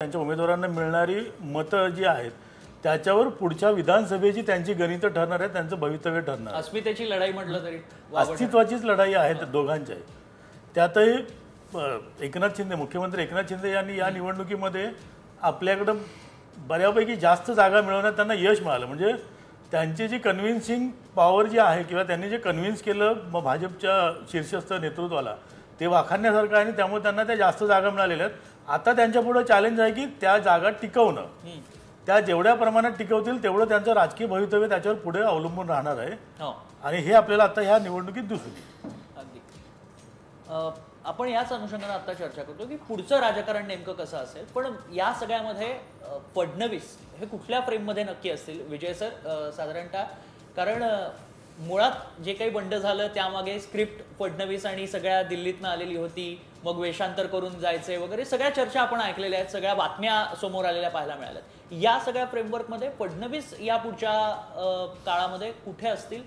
त्यांच्या उमेदवारांना मिळणारी मतं जी आहेत त्याच्यावर पुढच्या विधानसभेची त्यांची गणितं ठरणार आहेत, त्यांचं भवितव्य ठरणार आहे। अस्मितेची लढाई म्हटलं तरी अस्तित्वाचीच लढाई आहे दोघांच्या। त्यातही एकनाथ शिंदे, मुख्यमंत्री एकनाथ शिंदे यांनी या निवडणुकीमध्ये आपल्याकडे बऱ्यापैकी जास्त जागा मिळवण्यात त्यांना यश मिळालं। म्हणजे त्यांची जी कन्व्हिन्सिंग पॉवर जी आहे किंवा त्यांनी जे कन्व्हिन्स केलं भाजपच्या शीर्षस्थ नेतृत्वाला ते वाखाणण्यासारखं आहे आणि त्यामुळे त्यांना त्या जास्त जागा मिळालेल्या आहेत। आता त्यांच्यापुढे चॅलेंज आहे की त्या जागा टिकवणं, त्या जेवढ्या प्रमाणात टिकवतील तेवढं त्यांचं राजकीय भवितव्य त्याच्यावर पुढे अवलंबून राहणार आहे आणि हे आपल्याला आता ह्या निवडणुकीत दिसून येईल। अगदी आपण याच अनुषंगाने आता चर्चा करतो की पुढचं राजकारण नेमकं कसं असेल, पण या सगळ्यामध्ये फडणवीस हे कुठल्या फ्रेममध्ये नक्की असतील विजय सर साधारणतः? कारण मुळात जे काही बंड झालं त्यामागे स्क्रिप्ट फडणवीस आणि सगळ्या दिल्लीतनं आलेली होती, मग वेषांतर करून जायचे वगैरे सगळ्या चर्चा आपण ऐकलेल्या आहेत, सगळ्या बातम्या समोर आलेल्या पाहायला मिळाल्यात। या सगळ्या फ्रेमवर्कमध्ये फडणवीस या पुढच्या काळामध्ये कुठे असतील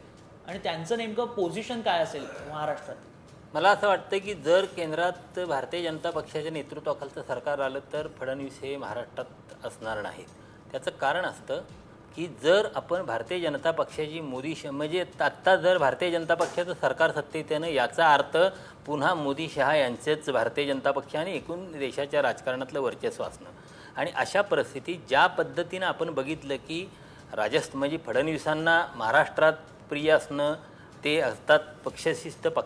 आणि त्यांचं नेमकं पोझिशन काय असेल महाराष्ट्रात? मला असं वाटतं की जर केंद्रात भारतीय जनता पक्षाच्या नेतृत्वाखालचं सरकार आलं तर फडणवीस हे महाराष्ट्रात असणार नाहीत। त्याचं कारण असतं की जर आपण भारतीय जनता पक्षाची मोदी म्हणजे आत्ता जर भारतीय जनता पक्षाचं सरकार सत्तेत येणं याचा अर्थ पुन्हा मोदी शहा यांचेच भारतीय जनता पक्ष आणि एकूण देशाच्या राजकारणातलं वर्चस्व असणं। आणि अशा परिस्थितीत ज्या पद्धतीनं आपण बघितलं की म्हणजे फडणवीसांना महाराष्ट्रात प्रिय असणं, ते असतात पक्षशिस्त पक्ष